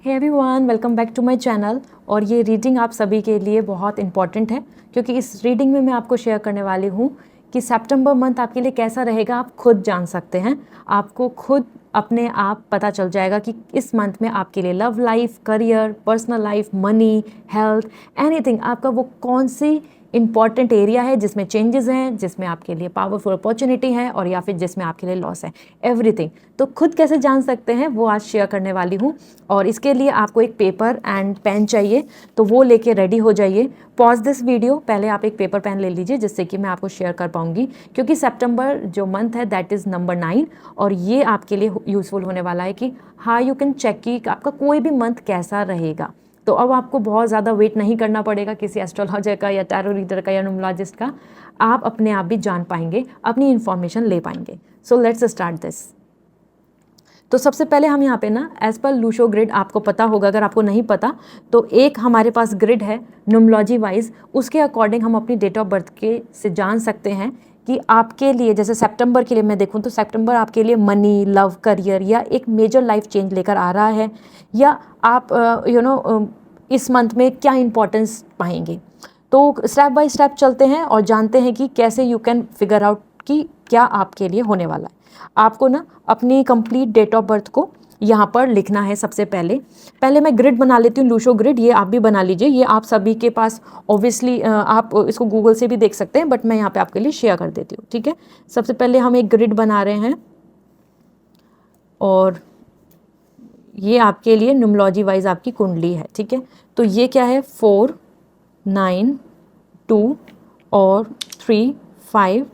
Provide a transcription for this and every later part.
Hey everyone, welcome back to my channel. और ये reading आप सभी के लिए बहुत इंपॉर्टेंट है क्योंकि इस रीडिंग में मैं आपको शेयर करने वाली हूँ कि सितंबर मंथ आपके लिए कैसा रहेगा। आप खुद जान सकते हैं, आपको खुद अपने आप पता चल जाएगा कि इस मंथ में आपके लिए love life, career, personal life, money, health, anything, आपका वो कौन सी इंपॉर्टेंट एरिया है जिसमें चेंजेस हैं, जिसमें आपके लिए पावरफुल अपॉर्चुनिटी है और या फिर जिसमें आपके लिए लॉस है, एवरीथिंग। तो खुद कैसे जान सकते हैं वो आज शेयर करने वाली हूँ। और इसके लिए आपको एक पेपर एंड पेन चाहिए, तो वो लेके रेडी हो जाइए। पॉज दिस वीडियो, पहले आप एक पेपर पेन ले लीजिए जिससे कि मैं आपको शेयर कर पाऊंगी, क्योंकि सितंबर जो मंथ है दैट इज़ नंबर 9 और ये आपके लिए यूज़फुल होने वाला है कि हाँ यू कैन चेक कि आपका कोई भी मंथ कैसा रहेगा। तो अब आपको बहुत ज़्यादा वेट नहीं करना पड़ेगा किसी एस्ट्रोलॉजर का या टैरो रीडर का या न्यूमरोलॉजिस्ट का। आप अपने आप भी जान पाएंगे, अपनी इन्फॉर्मेशन ले पाएंगे। So let's start this. तो सबसे पहले हम यहाँ पे ना एज पर लूशो ग्रिड, आपको पता होगा, अगर आपको नहीं पता तो एक हमारे पास ग्रिड है न्यूमरोलॉजी वाइज, उसके अकॉर्डिंग हम अपनी डेट ऑफ बर्थ के से जान सकते हैं कि आपके लिए, जैसे सितंबर के लिए मैं देखूं तो सितंबर आपके लिए मनी, लव, करियर या एक मेजर लाइफ चेंज लेकर आ रहा है, या आप इस मंथ में क्या इंपॉर्टेंस पाएंगे। तो स्टेप बाय स्टेप चलते हैं और जानते हैं कि कैसे यू कैन फिगर आउट कि क्या आपके लिए होने वाला है। आपको ना अपनी कंप्लीट डेट ऑफ बर्थ को यहाँ पर लिखना है। सबसे पहले मैं ग्रिड बना लेती हूँ, लूशो ग्रिड, ये आप भी बना लीजिए। ये आप सभी के पास ऑब्वियसली आप इसको गूगल से भी देख सकते हैं, बट मैं यहाँ पे आपके लिए शेयर कर देती हूँ, ठीक है। सबसे पहले हम एक ग्रिड बना रहे हैं और ये आपके लिए न्यूमरोलॉजी वाइज आपकी कुंडली है, ठीक है। तो ये क्या है, 4, 9, 2 और 3, 5,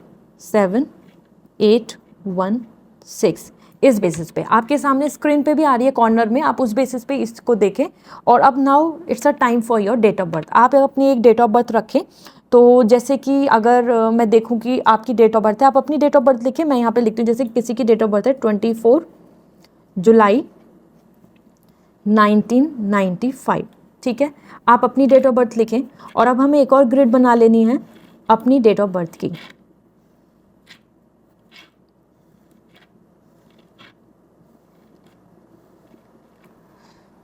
7, 8, 1, 6। इस बेसिस पे आपके सामने स्क्रीन पे भी आ रही है कॉर्नर में, आप उस बेसिस पे इसको देखें। और अब now it's a time for your date of birth. आप अपनी एक डेट ऑफ बर्थ रखें। तो जैसे कि अगर मैं देखूं कि आपकी डेट ऑफ बर्थ है, आप अपनी डेट ऑफ बर्थ लिखें। मैं यहाँ पे लिखती हूँ, जैसे किसी की डेट ऑफ बर्थ है 24 जुलाई 1995, ठीक है। आप अपनी डेट ऑफ बर्थ लिखें और अब हमें एक और ग्रिड बना लेनी है अपनी डेट ऑफ बर्थ की।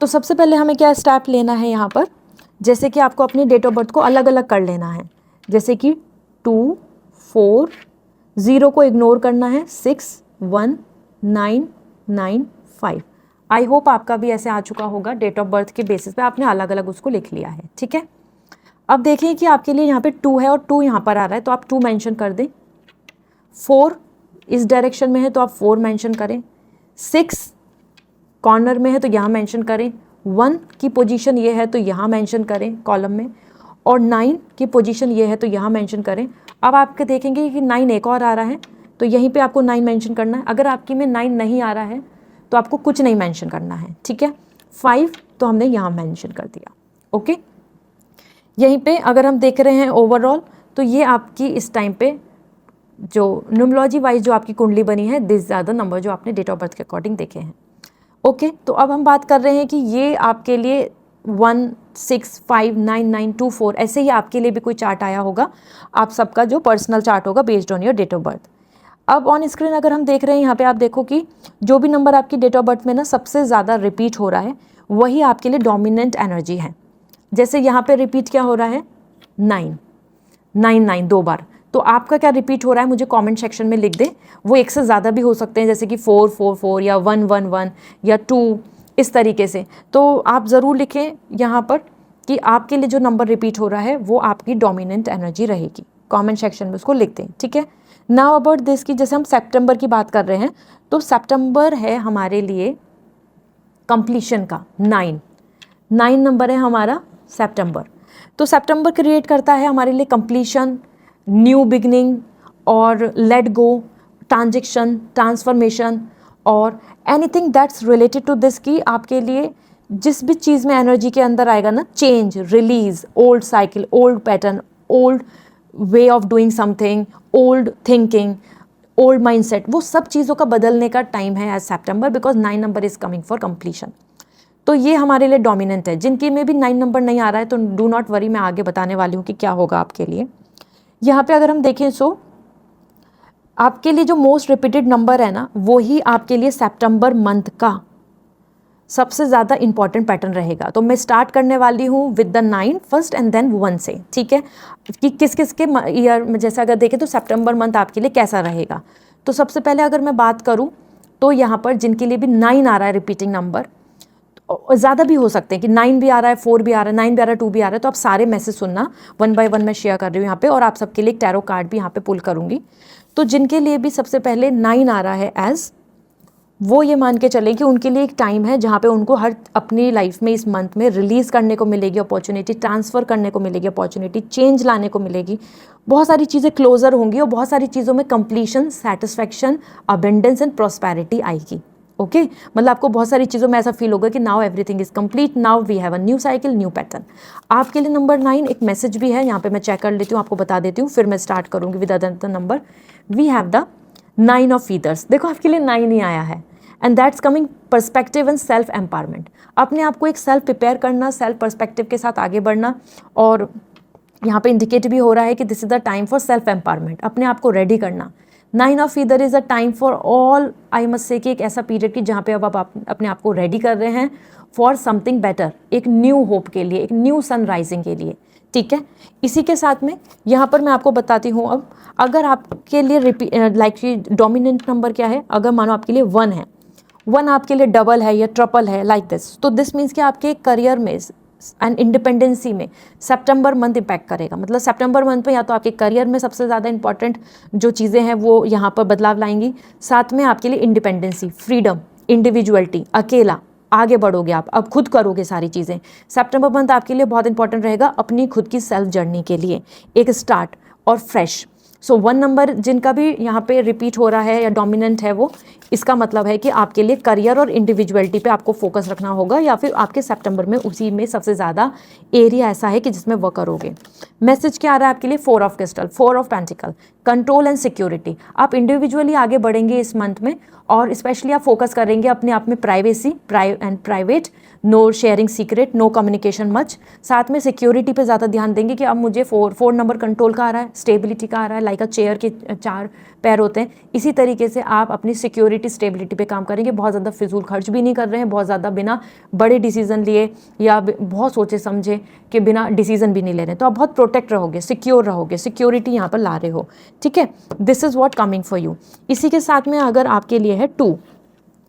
तो सबसे पहले हमें क्या स्टेप लेना है यहाँ पर, जैसे कि आपको अपनी डेट ऑफ बर्थ को अलग अलग कर लेना है। जैसे कि 2, 4, 0 को इग्नोर करना है, 6, 1, 9, 9, 5। आई होप आपका भी ऐसे आ चुका होगा, डेट ऑफ बर्थ के बेसिस पे आपने अलग अलग उसको लिख लिया है, ठीक है। अब देखिए कि आपके लिए यहाँ पे 2 है और 2 यहाँ पर आ रहा है, तो आप 2 मेंशन कर दें। 4 इस डायरेक्शन में है तो आप 4 मेंशन करें। 6 कॉर्नर में है तो यहाँ मेंशन करें। 1 की पोजीशन ये है तो यहाँ मेंशन करें कॉलम में, और 9 की पोजीशन ये है तो यहाँ मेंशन करें। अब आपके देखेंगे कि 9 एक और आ रहा है, तो यहीं पे आपको 9 मेंशन करना है। अगर आपकी में 9 नहीं आ रहा है तो आपको कुछ नहीं मेंशन करना है, ठीक है। 5 तो हमने यहाँ मेंशन कर दिया, ओके। यहीं पे अगर हम देख रहे हैं ओवरऑल, तो ये आपकी इस टाइम पे जो न्यूमरोलॉजी वाइज जो आपकी कुंडली बनी है, दिस आर द नंबर जो आपने डेट ऑफ बर्थ के अकॉर्डिंग देखे हैं, ओके। तो अब हम बात कर रहे हैं कि ये आपके लिए 1, 6, 5, 9, 9, 2, 4 ऐसे ही आपके लिए भी कोई चार्ट आया होगा, आप सबका जो पर्सनल चार्ट होगा based on your date of birth. अब ऑन स्क्रीन अगर हम देख रहे हैं, यहाँ पे आप देखो कि जो भी नंबर आपकी डेट ऑफ बर्थ में ना सबसे ज़्यादा रिपीट हो रहा है, वही आपके लिए डोमिनेंट एनर्जी है। जैसे यहाँ पे रिपीट क्या हो रहा है, 9, 9, 9 2 बार। तो आपका क्या रिपीट हो रहा है मुझे कमेंट सेक्शन में लिख दें। वो एक से ज़्यादा भी हो सकते हैं, जैसे कि 4, 4, 4 या 1, 1, 1 या 2, इस तरीके से। तो आप ज़रूर लिखें यहाँ पर कि आपके लिए जो नंबर रिपीट हो रहा है वो आपकी डोमिनेंट एनर्जी रहेगी। कमेंट सेक्शन में उसको लिख दें, ठीक है। नाउ अबाउट दिस की, जैसे हम सितंबर की बात कर रहे हैं, तो सितंबर है हमारे लिए कंप्लीशन का 9 नंबर है हमारा सितंबर। तो सितंबर क्रिएट करता है हमारे लिए कंप्लीशन, न्यू बिगनिंग और लेट गो, ट्रांजेक्शन, ट्रांसफॉर्मेशन और anything that's related to this की आपके लिए जिस भी चीज़ में एनर्जी के अंदर आएगा ना, change, release, old cycle, old pattern, old way of doing something, old thinking, old mindset, वो सब चीज़ों का बदलने का टाइम है एज सितंबर, because 9 number is coming for completion. तो ये हमारे लिए डोमिनेंट है। जिनकी में भी 9 नंबर नहीं आ रहा है तो डू नॉट वरी, मैं आगे बताने वाली हूँ कि क्या होगा आपके लिए। यहाँ पे अगर हम देखें, सो आपके लिए जो मोस्ट रिपीटेड नंबर है ना, वो ही आपके लिए सितंबर मंथ का सबसे ज़्यादा इंपॉर्टेंट पैटर्न रहेगा। तो मैं स्टार्ट करने वाली हूँ with the 9 first and then 1 से, ठीक है, कि किस किस के ईयर में, जैसे अगर देखें तो सितंबर मंथ आपके लिए कैसा रहेगा। तो सबसे पहले अगर मैं बात करूँ तो यहाँ पर जिनके लिए भी 9 आ रहा है रिपीटिंग नंबर, ज़्यादा भी हो सकते हैं कि 9 भी आ रहा है, 4 भी आ रहा है, 9 भी आ रहा है, 2 भी आ रहा है, तो आप सारे मैसेज सुनना, 1 बाय 1 मैं शेयर कर रही हूँ यहाँ पे, और आप सबके लिए एक टैरो कार्ड भी यहाँ पे पुल करूँगी। तो जिनके लिए भी सबसे पहले 9 आ रहा है एज, वो ये मान के चलें कि उनके लिए एक टाइम है जहाँ पे उनको हर अपनी लाइफ में इस मंथ में रिलीज़ करने को मिलेगी अपॉर्चुनिटी, ट्रांसफ़र करने को मिलेगी अपॉर्चुनिटी, चेंज लाने को मिलेगी, बहुत सारी चीज़ें क्लोजर होंगी और बहुत सारी चीज़ों में completion, satisfaction, abundance and prosperity आएगी। ओके मतलब आपको बहुत सारी चीज़ों में ऐसा फील होगा कि now everything is complete, now we have a new cycle, new pattern. आपके लिए नंबर 9 एक मैसेज भी है, यहाँ पे मैं चेक कर लेती हूँ, आपको बता देती हूँ, फिर मैं स्टार्ट करूँगी with other number. We have the 9 of ethers, देखो आपके लिए 9 ही आया है, and that's coming perspective and self empowerment. अपने आप को एक सेल्फ प्रिपेयर करना, सेल्फ पर्सपेक्टिव के साथ आगे बढ़ना, और यहाँ पे इंडिकेट भी हो रहा है कि this is the time for self empowerment, अपने आप को रेडी करना। 9 of either is a time for all, I must say कि एक ऐसा पीरियड कि जहाँ पे अब आप अपने आप को रेडी कर रहे हैं फॉर समथिंग बेटर, एक न्यू होप के लिए, एक न्यू सन राइजिंग के लिए, ठीक है। इसी के साथ में यहाँ पर मैं आपको बताती हूँ, अब अगर आपके लिए लाइक डोमिनेंट नंबर क्या है, अगर मानो आपके लिए 1 है, 1 आपके लिए डबल है या ट्रिपल है लाइक दिस, तो दिस मीन्स कि आपके करियर में एंड इंडिपेंडेंसी में सितंबर मंथ इम्पैक्ट करेगा। मतलब सितंबर मंथ में या तो आपके करियर में सबसे ज़्यादा इंपॉर्टेंट जो चीज़ें हैं वो यहाँ पर बदलाव लाएंगी, साथ में आपके लिए इंडिपेंडेंसी, फ्रीडम, इंडिविजुअलिटी, अकेला आगे बढ़ोगे आप, अब खुद करोगे सारी चीज़ें। सितंबर मंथ आपके लिए बहुत इंपॉर्टेंट रहेगा अपनी खुद की सेल्फ जर्नी के लिए, एक स्टार्ट और फ्रेश। सो 1 नंबर जिनका भी यहाँ पे रिपीट हो रहा है या डोमिनेंट है, वो इसका मतलब है कि आपके लिए करियर और इंडिविजुअलिटी पे आपको फोकस रखना होगा, या फिर आपके सितंबर में उसी में सबसे ज़्यादा एरिया ऐसा है कि जिसमें वर्क करोगे। मैसेज क्या आ रहा है आपके लिए, 4 of crystal, 4 of pentacle, control and security. आप इंडिविजुअली आगे बढ़ेंगे इस मंथ में, और स्पेशली आप फोकस करेंगे अपने आप में privacy and private, no sharing secret, no communication much. साथ में सिक्योरिटी पे ज़्यादा ध्यान देंगे कि अब मुझे 4 नंबर कंट्रोल का आ रहा है, स्टेबिलिटी का आ रहा है, लाइक अ चेयर के 4 पैर होते हैं, इसी तरीके से आप अपनी सिक्योरिटी स्टेबिलिटी पे काम करेंगे। बहुत ज़्यादा फिजूल खर्च भी नहीं कर रहे हैं, बहुत ज़्यादा बिना बड़े डिसीजन लिए या बहुत सोचे समझे कि बिना डिसीजन भी नहीं ले रहे हैं, तो आप बहुत प्रोटेक्ट रहोगे, सिक्योर रहोगे, सिक्योरिटी यहाँ पर ला रहे हो, ठीक है। This is what coming for you. इसी के साथ में अगर आपके लिए है 2,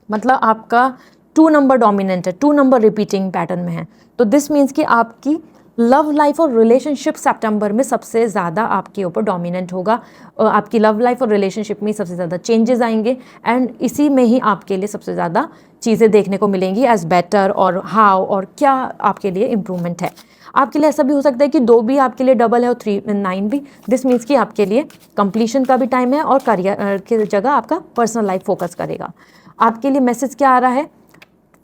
मतलब आपका 2 नंबर डोमिनेंट है, 2 नंबर रिपीटिंग पैटर्न में है, तो दिस मीन्स कि आपकी लव लाइफ और रिलेशनशिप सितंबर में सबसे ज़्यादा आपके ऊपर डोमिनेंट होगा। आपकी लव लाइफ और रिलेशनशिप में सबसे ज़्यादा चेंजेस आएंगे, एंड इसी में ही आपके लिए सबसे ज़्यादा चीज़ें देखने को मिलेंगी एज बेटर और हाउ और क्या आपके लिए इम्प्रूवमेंट है। आपके लिए ऐसा भी हो सकता है कि 2 भी आपके लिए डबल है और 9 भी। दिस मीन्स कि आपके लिए कंप्लीशन का भी टाइम है और करियर की जगह आपका पर्सनल लाइफ फोकस करेगा। आपके लिए मैसेज क्या आ रहा है,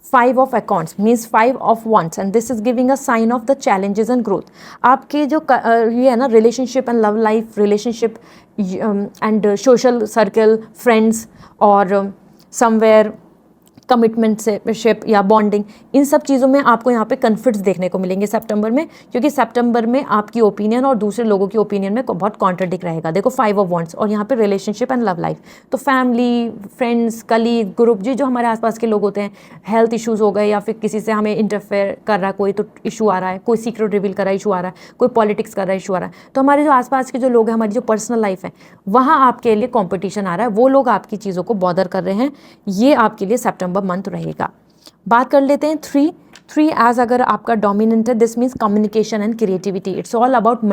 5 of accounts means 5 of ones, and this is giving a sign of the challenges and growth. आपके जो ये है ना relationship and love life, relationship and social circle, friends और समवेयर कमिटमेंटशिप या बॉन्डिंग, इन सब चीज़ों में आपको यहाँ पे कन्फ्लिक्ट्स देखने को मिलेंगे सितंबर में, क्योंकि सितंबर में आपकी ओपिनियन और दूसरे लोगों की ओपिनियन में बहुत कॉन्ट्राडिक्ट रहेगा। देखो 5 ऑफ वॉन्ट्स और यहाँ पे रिलेशनशिप एंड लव लाइफ, तो फैमिली, फ्रेंड्स, कलीग, ग्रुप, जो हमारे आसपास के लोग होते हैं, हेल्थ इश्यूज़ हो गए या फिर किसी से हमें इंटरफेयर कर रहा है कोई तो इशू आ रहा है, कोई सीक्रेट रिवील कर रहा है इशू आ रहा है, कोई पॉलिटिक्स कर रहा है इशू आ रहा है, तो हमारे जो आसपास के जो लोग हैं, हमारी जो पर्सनल लाइफ है, वहाँ आपके लिए कॉम्पिटिशन आ रहा है, वो लोग आपकी चीज़ों को बॉदर कर रहे हैं, ये आपके लिए सितंबर मंथ रहेगा। बात कर लेते हैं 3 एज अगर आपका डोमिनेंट है, this means communication and creativity, it's all about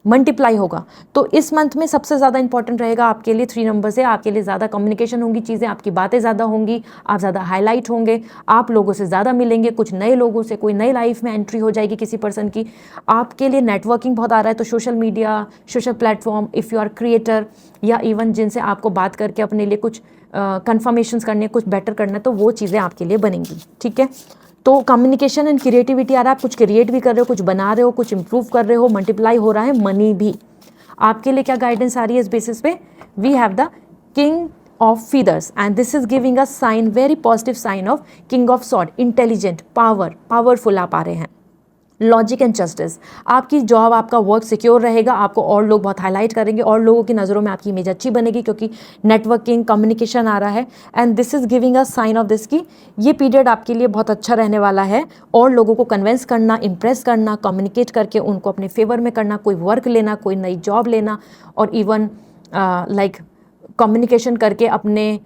multiply होगा। तो इस मंथ में सबसे ज़्यादा इंपॉर्टेंट रहेगा आपके लिए 3 नंबर से, आपके लिए ज़्यादा कम्युनिकेशन होंगी, चीज़ें आपकी बातें ज़्यादा होंगी, आप ज़्यादा हाईलाइट होंगे, आप लोगों से ज़्यादा मिलेंगे, कुछ नए लोगों से, कोई नई लाइफ में एंट्री हो जाएगी किसी पर्सन की। आपके लिए नेटवर्किंग बहुत आ रहा है, तो social media, social platform, if you are creator या इवन जिनसे आपको बात करके अपने लिए कुछ कन्फर्मेशंस करने, कुछ बेटर करना है, तो वो चीज़ें आपके लिए बनेंगी, ठीक है। तो कम्युनिकेशन एंड क्रिएटिविटी आ रहा है, आप कुछ क्रिएट भी कर रहे हो, कुछ बना रहे हो, कुछ इंप्रूव कर रहे हो, मल्टीप्लाई हो रहा है, मनी भी आपके लिए क्या गाइडेंस आ रही है इस बेसिस पे, we have the king of feathers and this is giving a sign, very positive sign of king of sword, intelligent, powerful आप आ रहे हैं। लॉजिक एंड जस्टिस, आपकी जॉब, आपका वर्क सिक्योर रहेगा, आपको और लोग बहुत हाईलाइट करेंगे और लोगों की नज़रों में आपकी इमेज अच्छी बनेगी क्योंकि नेटवर्किंग, कम्युनिकेशन आ रहा है। And this is giving a sign of this कि ये पीरियड आपके लिए बहुत अच्छा रहने वाला है और लोगों को कन्विंस करना, इम्प्रेस करना, कम्युनिकेट करके उनको अपने फेवर में करना, कोई वर्क लेना, कोई नई जॉब लेना और इवन लाइक कम्युनिकेशन करके अपने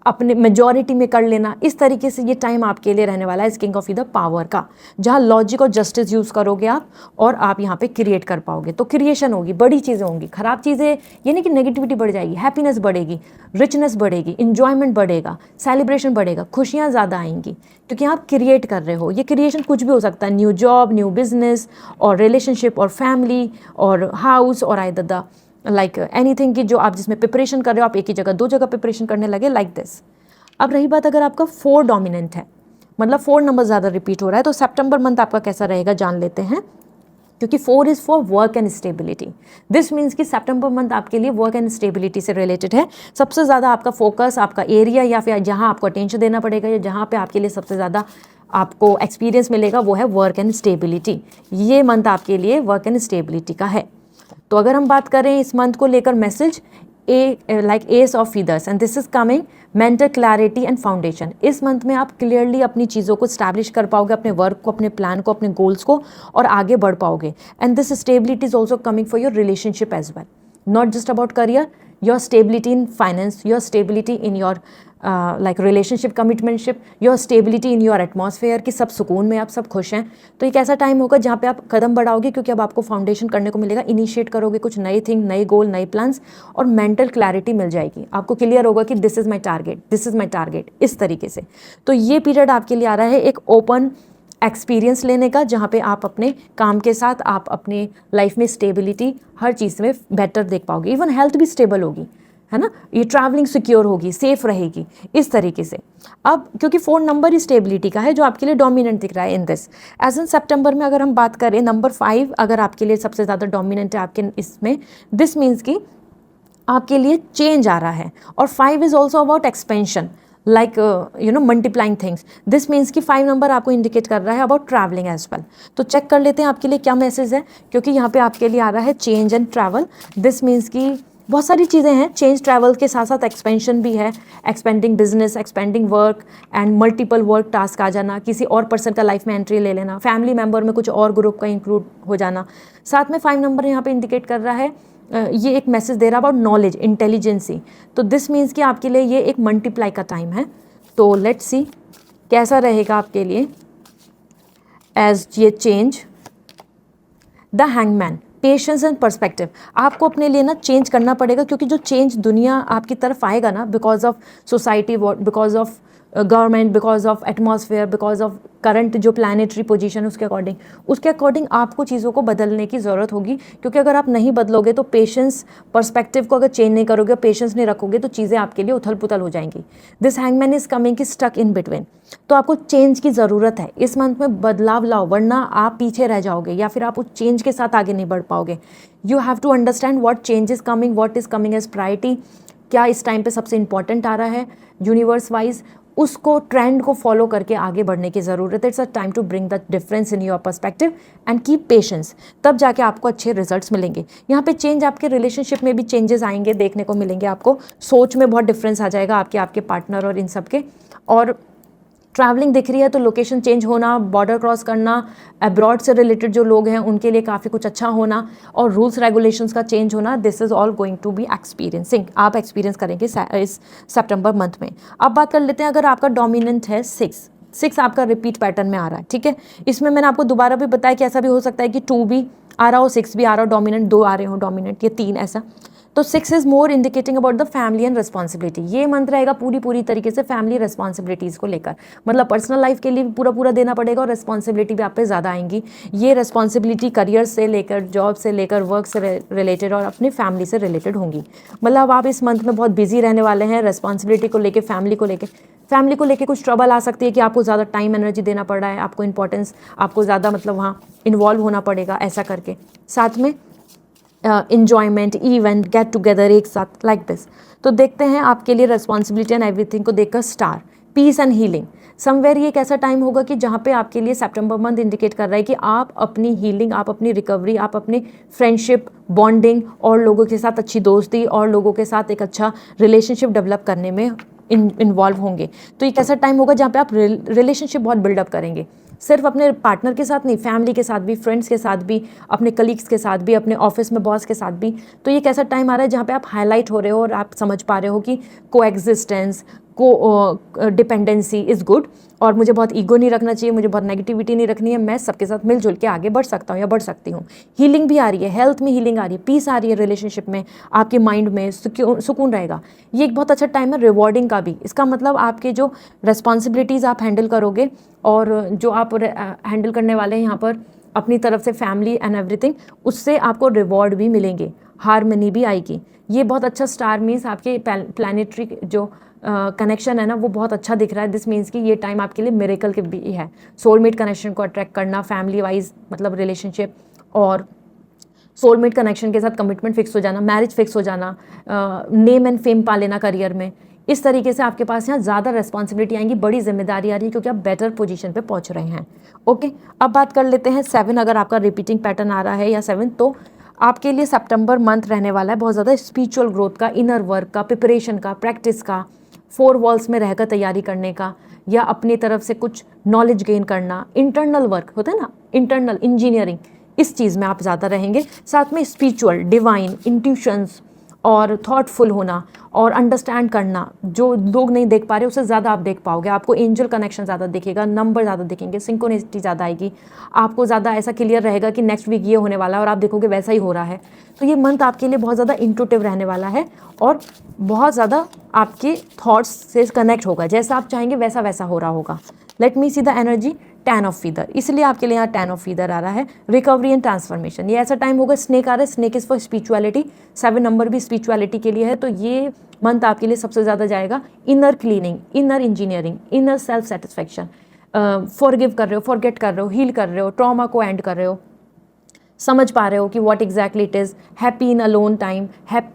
अपने मेजॉरिटी में कर लेना। इस तरीके से ये टाइम आपके लिए रहने वाला है इस किंग ऑफ द पावर का, जहाँ लॉजिक और जस्टिस यूज़ करोगे आप और आप यहाँ पे क्रिएट कर पाओगे। तो क्रिएशन होगी, बड़ी चीज़ें होंगी। खराब चीज़ें ये नहीं कि नेगेटिविटी बढ़ जाएगी, हैप्पीनेस बढ़ेगी, रिचनेस बढ़ेगी, इंजॉयमेंट बढ़ेगा, सेलिब्रेशन बढ़ेगा, खुशियाँ ज़्यादा आएंगी क्योंकि आप क्रिएट कर रहे हो। ये क्रिएशन कुछ भी हो सकता है, न्यू जॉब, न्यू बिजनेस और रिलेशनशिप और फैमिली और हाउस और आइदर द लाइक एनीथिंग की जो आप जिसमें प्रिपरेशन कर रहे हो, आप एक ही जगह 2 जगह प्रिपरेशन करने लगे लाइक दिस। अब रही बात अगर आपका 4 डोमिनेंट है, मतलब 4 नंबर ज़्यादा रिपीट हो रहा है, तो सितंबर मंथ आपका कैसा रहेगा जान लेते हैं। क्योंकि 4 is for work and stability. This means कि सितंबर मंथ आपके लिए वर्क एंड स्टेबिलिटी से रिलेटेड है। सबसे ज़्यादा आपका फोकस, आपका एरिया या फिर जहाँ आपको अटेंशन देना पड़ेगा या जहाँ पे आपके लिए सबसे ज़्यादा आपको एक्सपीरियंस मिलेगा वो है वर्क एंड स्टेबिलिटी। ये मंथ आपके लिए वर्क एंड स्टेबिलिटी का है। तो अगर हम बात करें इस मंथ को लेकर message, like S of feathers and this is coming mental clarity and foundation. इस मंथ में आप क्लियरली अपनी चीज़ों को स्टैब्लिश कर पाओगे, अपने वर्क को, अपने प्लान को, अपने गोल्स को, और आगे बढ़ पाओगे। And this stability is also coming for your relationship as well, not just about career, your stability in finance, your stability in your like relationship, commitmentship, your stability in your atmosphere कि सब सुकून में, आप सब खुश हैं। तो एक ऐसा टाइम होगा जहाँ पे आप कदम बढ़ाओगे क्योंकि अब आपको फाउंडेशन करने को मिलेगा, इनिशिएट करोगे कुछ नए थिंग, नए गोल, नए प्लान्स और मेंटल क्लैरिटी मिल जाएगी। आपको क्लियर होगा कि this is my target, this is my target, इस तरीके से। तो ये पीरियड आपके लिए आ रहा है एक ओपन एक्सपीरियंस लेने का, जहाँ पे आप अपने काम के साथ आप अपने लाइफ में स्टेबिलिटी हर चीज़ में बेटर देख पाओगे। इवन हेल्थ भी स्टेबल होगी, है ना, ये ट्रैवलिंग सिक्योर होगी, सेफ रहेगी, इस तरीके से। अब क्योंकि 4 नंबर ही स्टेबिलिटी का है जो आपके लिए डोमिनेंट दिख रहा है इन दिस एज इन सितंबर में। अगर हम बात करें नंबर 5 अगर आपके लिए सबसे ज़्यादा डोमिनेंट है आपके इसमें, दिस मीन्स कि आपके लिए चेंज आ रहा है। और 5 is also about expansion, like multiplying things. This means कि 5 नंबर आपको इंडिकेट कर रहा है अबाउट ट्रैवलिंग एज वेल। तो चेक कर लेते हैं आपके लिए क्या मैसेज है, क्योंकि यहाँ पे आपके लिए आ रहा है change and travel. This means कि बहुत सारी चीज़ें हैं, चेंज ट्रैवल के साथ साथ एक्सपेंशन भी है, expanding business, expanding work and multiple work task आ जाना, किसी और पर्सन का लाइफ में एंट्री ले लेना, फैमिली मेम्बर में कुछ और ग्रुप का इंक्लूड हो जाना। साथ में 5 नंबर यहाँ पे इंडिकेट कर रहा है, ये एक मैसेज दे रहा है अबाउट नॉलेज, इंटेलिजेंसी। तो दिस मीन्स कि आपके लिए ये एक मल्टीप्लाई का टाइम है। तो लेट्स सी कैसा रहेगा आपके लिए एज ये change. The hangman, patience and perspective. आपको अपने लिए ना चेंज करना पड़ेगा, क्योंकि जो चेंज दुनिया आपकी तरफ आएगा ना, because of society, because of government, because of atmosphere, because of current जो प्लानिटरी पोजीशन उसके अकॉर्डिंग आपको चीज़ों को बदलने की ज़रूरत होगी। क्योंकि अगर आप नहीं बदलोगे तो पेशेंस, पर्सपेक्टिव को अगर चेंज नहीं करोगे, पेशेंस नहीं रखोगे, तो चीज़ें आपके लिए उथल पुथल हो जाएंगी। दिस हैंगमैन इज कमिंग की स्टक इन बिटवीन। तो आपको चेंज की ज़रूरत है इस मंथ में, बदलाव लाओ, वरना आप पीछे रह जाओगे या फिर आप उस चेंज के साथ आगे नहीं बढ़ पाओगे। You have to understand what change is coming, what is coming as priority, क्या इस टाइम पे सबसे इंपॉर्टेंट आ रहा है यूनिवर्स वाइज, उसको ट्रेंड को फॉलो करके आगे बढ़ने की ज़रूरत है। It's a time to bring the difference in your perspective and keep patience, तब जाके आपको अच्छे रिजल्ट्स मिलेंगे। यहाँ पे चेंज, आपके रिलेशनशिप में भी चेंजेस आएंगे, देखने को मिलेंगे आपको, सोच में बहुत डिफरेंस आ जाएगा आपके पार्टनर और इन सब के। और ट्रैवलिंग दिख रही है तो लोकेशन चेंज होना, बॉर्डर क्रॉस करना, अब्रॉड से रिलेटेड जो लोग हैं उनके लिए काफ़ी कुछ अच्छा होना और रूल्स रेगुलेशंस का चेंज होना, this is all going to be experiencing, आप एक्सपीरियंस करेंगे इस सितंबर मंथ में। अब बात कर लेते हैं, अगर आपका डोमिनेंट है 6 आपका रिपीट पैटर्न में आ रहा है, ठीक है। इसमें मैंने आपको दोबारा भी बताया कि ऐसा भी हो सकता है कि 2 भी आ रहा हो, 6 भी आ रहा हो, डोमिनेंट 2 आ रहे हो डोमिनेंट, ये 3 ऐसा। तो 6 is more indicating about the family and responsibility. ये मंथ रहेगा पूरी तरीके से फैमिली रिस्पॉन्सिबिलिटीज़ को लेकर, मतलब पर्सनल लाइफ के लिए पूरा देना पड़ेगा और रिस्पॉन्सिबिलिटी भी आप पे ज़्यादा आएंगी। ये रिस्पॉन्सिबिलिटी करियर से लेकर, जॉब से लेकर, वर्क से रिलेटेड और अपनी फैमिली से रिलेटेड होंगी। मतलब आप इस मंथ में बहुत बिजी रहने वाले हैं रिस्पॉन्सिबिलिटी को लेकर, फैमिली को लेके कुछ ट्रबल आ सकती है कि आपको ज़्यादा टाइम एनर्जी देना पड़ रहा है, आपको इंपॉर्टेंस, आपको ज़्यादा मतलब वहाँ इन्वॉल्व होना पड़ेगा ऐसा करके। साथ में इंजॉयमेंट, इवेंट, गेट टुगेदर एक साथ लाइक दिस। तो देखते हैं आपके लिए रिस्पॉन्सिबिलिटी एंड एवरीथिंग को देखकर star peace and healing. Somewhere ये एक ऐसा टाइम होगा कि जहाँ पे आपके लिए सितंबर मंथ इंडिकेट कर रहा है कि आप अपनी हीलिंग, आप अपनी रिकवरी, आप अपनी फ्रेंडशिप, बॉन्डिंग और लोगों के साथ अच्छी दोस्ती और लोगों के साथ एक अच्छा रिलेशनशिप डेवलप करने में इन्वॉल्व होंगे। तो एक ऐसा टाइम होगा जहाँ पे आप रिलेशनशिप बहुत बिल्डअप करेंगे, सिर्फ अपने पार्टनर के साथ नहीं, फैमिली के साथ भी, फ्रेंड्स के साथ भी, अपने कलीग्स के साथ भी, अपने ऑफिस में बॉस के साथ भी। तो ये एक ऐसा टाइम आ रहा है जहाँ पे आप हाईलाइट हो रहे हो और आप समझ पा रहे हो कि कोएग्जिस्टेंस, को डिपेंडेंसी इज़ गुड, और मुझे बहुत ईगो नहीं रखना चाहिए, मुझे बहुत नेगेटिविटी नहीं रखनी है, मैं सबके साथ मिलजुल के आगे बढ़ सकता हूँ या बढ़ सकती हूँ। हीलिंग भी आ रही है, हेल्थ में हीलिंग आ रही है, पीस आ रही है, रिलेशनशिप में, आपके माइंड में सुकून रहेगा। ये एक बहुत अच्छा टाइम है रिवॉर्डिंग का भी। इसका मतलब आपके जो रिस्पॉन्सिबिलिटीज़ आप हैंडल करोगे और जो आप हैंडल करने वाले हैं यहाँ पर अपनी तरफ से फैमिली एंड एवरीथिंग, उससे आपको रिवॉर्ड भी मिलेंगे, हारमनी भी आएगी। ये बहुत अच्छा स्टार मीन्स आपके प्लानिटरी जो कनेक्शन है ना वो बहुत अच्छा दिख रहा है। दिस मीन्स कि ये टाइम आपके लिए मिरेकल के भी है। सोलमेट कनेक्शन को अट्रैक्ट करना, फैमिली वाइज मतलब रिलेशनशिप, और सोलमेट कनेक्शन के साथ कमिटमेंट फिक्स हो जाना, मैरिज फिक्स हो जाना, नेम एंड फेम पा लेना करियर में। इस तरीके से आपके पास यहाँ ज़्यादा रिस्पॉन्सिबिलिटी आएंगी, बड़ी जिम्मेदारी आ रही है क्योंकि आप बेटर पोजीशन पे पहुँच रहे हैं। ओके, अब बात कर लेते हैं 7। अगर आपका रिपीटिंग पैटर्न आ रहा है या 7, तो आपके लिए सितंबर मंथ रहने वाला है बहुत ज़्यादा स्पिरिचुअल ग्रोथ का, इनर वर्क का, प्रिपरेशन का, प्रैक्टिस का, 4 वॉल्स में रहकर तैयारी करने का, या अपनी तरफ से कुछ नॉलेज गेन करना, इंटरनल वर्क होता है ना, इंटरनल इंजीनियरिंग, इस चीज़ में आप ज़्यादा रहेंगे। साथ में स्पिरिचुअल, डिवाइन, इंट्यूशंस और थॉटफुल होना और अंडरस्टैंड करना, जो लोग नहीं देख पा रहे उससे ज़्यादा आप देख पाओगे। आपको एंजल कनेक्शन ज़्यादा दिखेगा, नंबर ज़्यादा दिखेंगे, सिंक्रोनिसिटी ज़्यादा आएगी, आपको ज़्यादा ऐसा क्लियर रहेगा कि नेक्स्ट वीक ये होने वाला है और आप देखोगे वैसा ही हो रहा है। तो ये मंथ आपके लिए बहुत ज़्यादा इंट्यूटिव रहने वाला है और बहुत ज़्यादा आपके थॉट्स से कनेक्ट होगा, जैसा आप चाहेंगे वैसा वैसा हो रहा होगा। Let me see the energy 10 of feather, इसलिए आपके लिए यहाँ 10 ऑफ फीदर आ रहा है। रिकवरी एंड ट्रांसफॉर्मेशन, ये ऐसा टाइम होगा। स्नेक आ रहा है, snake is for spirituality, 7 number भी स्पिरिचुअलिटी के लिए है। तो ये मंथ आपके लिए सबसे ज़्यादा जाएगा inner cleaning, inner engineering, inner self satisfaction, forgive कर रहे हो, फॉरगेट कर रहे हो, हील कर रहे हो, ट्रॉमा को एंड कर रहे हो, समझ पा रहे हो कि what exactly it is, happy in alone time,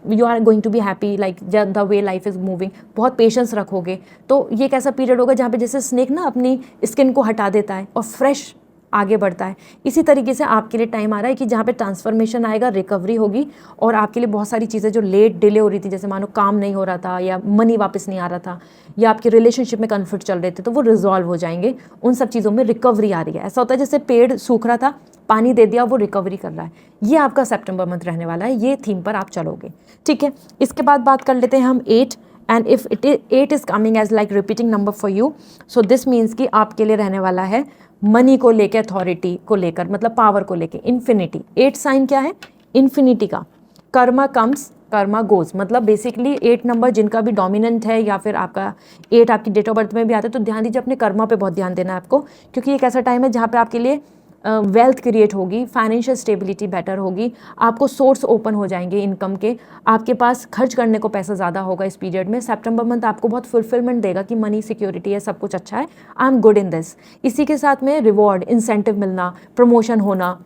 you are going to be happy like the way life is moving, बहुत पेशेंस रखोगे। तो ये एक ऐसा पीरियड होगा जहाँ पे जैसे स्नेक ना अपनी स्किन को हटा देता है और फ्रेश आगे बढ़ता है, इसी तरीके से आपके लिए टाइम आ रहा है कि जहाँ पे ट्रांसफॉर्मेशन आएगा, रिकवरी होगी और आपके लिए बहुत सारी चीज़ें जो लेट डिले हो रही थी, जैसे मानो काम नहीं हो रहा था या मनी वापस नहीं आ रहा था या आपके रिलेशनशिप में कन्फ्लिक्ट चल रहे थे, तो वो रिजॉल्व हो जाएंगे। उन सब चीज़ों में रिकवरी आ रही है। ऐसा होता है जैसे पेड़ सूख रहा था, पानी दे दिया, वो रिकवरी कर रहा है। ये आपका सितंबर मंथ रहने वाला है, ये थीम पर आप चलोगे, ठीक है। इसके बाद बात कर लेते हैं हम 8, and if 8 is coming as like repeating number for you, so this means कि आपके लिए रहने वाला है मनी को लेकर, अथॉरिटी को लेकर, मतलब पावर को लेकर, इन्फिनिटी। 8 साइन क्या है? इन्फिनिटी का। कर्मा कम्स, कर्मा गोज, मतलब बेसिकली 8 नंबर जिनका भी डोमिनेंट है या फिर आपका 8 आपकी डेट ऑफ बर्थ में भी आता है, तो ध्यान दीजिए अपने कर्मा पे बहुत ध्यान देना है आपको, क्योंकि एक ऐसा टाइम है जहाँ पे आपके लिए वेल्थ क्रिएट होगी, फाइनेंशियल स्टेबिलिटी बेटर होगी, आपको सोर्स ओपन हो जाएंगे इनकम के, आपके पास खर्च करने को पैसा ज़्यादा होगा इस पीरियड में। सितंबर मंथ आपको बहुत फुलफिलमेंट देगा कि मनी सिक्योरिटी है, सब कुछ अच्छा है, I am good in this. इसी के साथ में रिवॉर्ड, इंसेंटिव मिलना, प्रमोशन होना,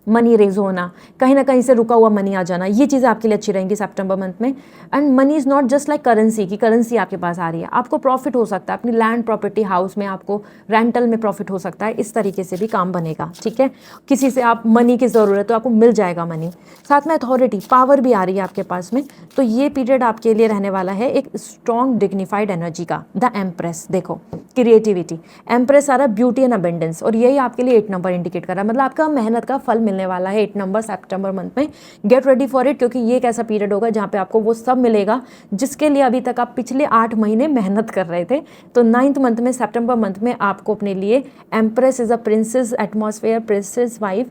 मनी रेज होना, कहीं ना कहीं से रुका हुआ मनी आ जाना, ये चीज़ें आपके लिए अच्छी रहेंगी सितंबर मंथ में। And money is not just like currency, की करेंसी आपके पास आ रही है, आपको प्रॉफिट हो सकता है, अपनी लैंड प्रॉपर्टी हाउस में आपको रेंटल में प्रॉफिट हो सकता है, इस तरीके से भी काम बनेगा, ठीक है। किसी से आप मनी की ज़रूरत है तो आपको मिल जाएगा मनी। साथ में अथॉरिटी, पावर भी आ रही है आपके पास में। तो ये पीरियड आपके लिए रहने वाला है एक स्ट्रॉन्ग डिग्निफाइड एनर्जी का। द एम्प्रेस, देखो क्रिएटिविटी, एम्प्रेस आ रहा है ब्यूटी एंड अबेंडेंस, और यही आपके लिए 8 नंबर इंडिकेट कर रहा है, मतलब आपका मेहनत का फल मिलने वाला है 8 नंबर सितंबर मंथ में। गेट रेडी फॉर इट, क्योंकि ये एक ऐसा पीरियड होगा जहाँ पे आपको वो सब मिलेगा जिसके लिए अभी तक आप पिछले 8 महीने मेहनत कर रहे थे। तो 9th मंथ में, सितंबर मंथ में आपको अपने लिए empress is a princess atmosphere, princess wife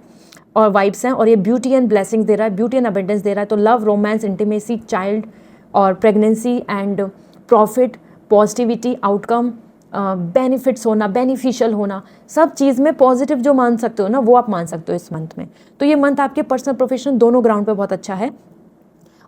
और वाइब्स हैं, और ये ब्यूटी एंड ब्लेसिंग्स दे रहा है, ब्यूटी एंड अबेंडेंस दे रहा है। तो लव, रोमांस, इंटीमेसी, चाइल्ड और pregnancy and profit, positivity, outcome, benefits होना, बेनिफिशियल होना, सब चीज़ में पॉजिटिव जो मान सकते हो ना, वो आप मान सकते हो इस मंथ में। तो ये मंथ आपके पर्सनल प्रोफेशनल दोनों ग्राउंड पे बहुत अच्छा है,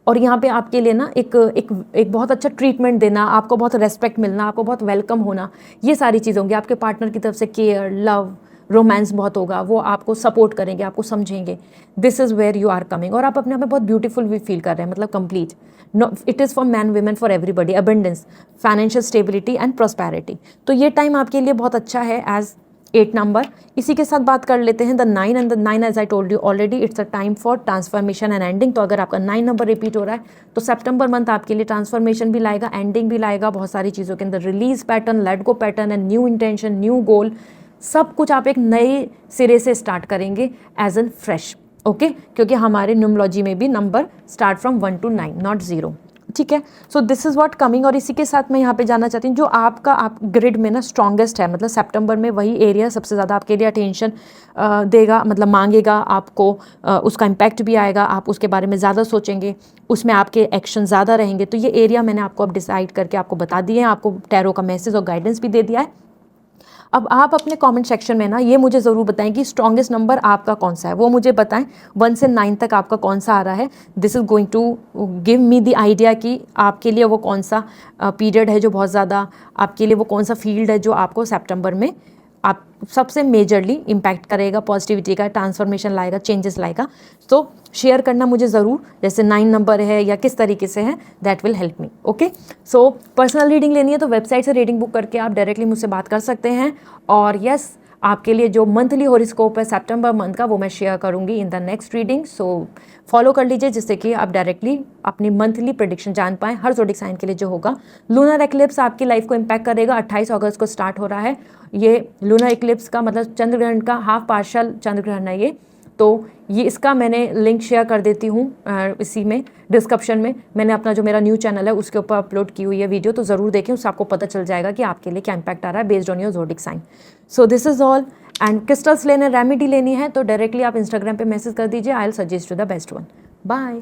और यहाँ पे आपके लिए ना एक बहुत अच्छा ट्रीटमेंट देना, आपको बहुत रेस्पेक्ट मिलना, आपको बहुत वेलकम होना, ये सारी चीज़ होंगी। आपके पार्टनर की तरफ से केयर, लव, रोमांस बहुत होगा, वो आपको सपोर्ट करेंगे, आपको समझेंगे। This is where you are coming. और आप अपने आप में बहुत ब्यूटीफुल भी फील कर रहे हैं, मतलब complete. No, it is for man women for everybody, abundance, financial stability and prosperity. तो ये टाइम आपके लिए बहुत अच्छा है एज 8 नंबर। इसी के साथ बात कर लेते हैं the 9 and the 9 as I told you already it's a time for transformation and ending. तो अगर आपका 9 नंबर रिपीट हो रहा है तो सितंबर मंथ आपके लिए ट्रांसफॉर्मेशन भी लाएगा, एंडिंग भी लाएगा, बहुत सारी चीज़ों के अंदर release pattern, let go pattern and new intention, new goal, सब कुछ आप एक नए सिरे से स्टार्ट करेंगे एज एन फ्रेश। ओके, क्योंकि हमारे न्यूमरोलॉजी में भी number start from 1 to 9 not 0। ठीक है, सो दिस इज़ व्हाट कमिंग। और इसी के साथ मैं यहाँ पे जानना चाहती हूँ जो आपका आप ग्रिड में ना स्ट्रॉन्गेस्ट है, मतलब सितंबर में वही एरिया सबसे ज़्यादा आपके लिए अटेंशन देगा, मतलब मांगेगा आपको, उसका इम्पैक्ट भी आएगा, आप उसके बारे में ज़्यादा सोचेंगे, उसमें आपके एक्शन ज़्यादा रहेंगे। तो ये एरिया मैंने आपको अब डिसाइड करके आपको बता दिए हैं, आपको टैरो का मैसेज और गाइडेंस भी दे दिया है। अब आप अपने कमेंट सेक्शन में ना ये मुझे ज़रूर बताएं कि स्ट्रॉन्गेस्ट नंबर आपका कौन सा है, वो मुझे बताएं 1 से 9 तक आपका कौन सा आ रहा है। This is going to give me the idea कि आपके लिए वो कौन सा पीरियड है जो बहुत ज़्यादा आपके लिए, वो कौन सा फील्ड है जो आपको सितंबर में आप सबसे मेजरली इम्पैक्ट करेगा, पॉजिटिविटी का, ट्रांसफॉर्मेशन लाएगा, चेंजेस लाएगा। तो शेयर करना मुझे ज़रूर, जैसे 9 नंबर है या किस तरीके से है, that will help me. Okay, so personal reading लेनी है तो वेबसाइट से रीडिंग बुक करके आप डायरेक्टली मुझसे बात कर सकते हैं। और यस, आपके लिए जो मंथली हॉरोस्कोप है सितंबर मंथ का वो मैं शेयर करूंगी in the next reading. So follow कर लीजिए जिससे कि आप डायरेक्टली अपनी मंथली प्रेडिक्शन जान पाएँ हर ज़ोडिक साइन के लिए जो होगा। लूनर एक्लिप्स आपकी लाइफ को इम्पैक्ट करेगा, 28 अगस्त को स्टार्ट हो रहा है। ये लूनर एक्लिप्स का मतलब चंद्र ग्रहण का हाफ पार्शल चंद्र ग्रहण है ये। तो ये इसका मैंने लिंक शेयर कर देती हूँ इसी में डिस्क्रिप्शन में। मैंने अपना जो मेरा न्यू चैनल है उसके ऊपर अपलोड की हुई है वीडियो, तो ज़रूर देखें, उससे आपको पता चल जाएगा कि आपके लिए क्या इम्पैक्ट आ रहा है based on your zodiac sign. So this is all. And crystals लेने, रेमेडी लेनी है तो डायरेक्टली आप इंस्टाग्राम पे मैसेज कर दीजिए, I will suggest to the best one. Bye.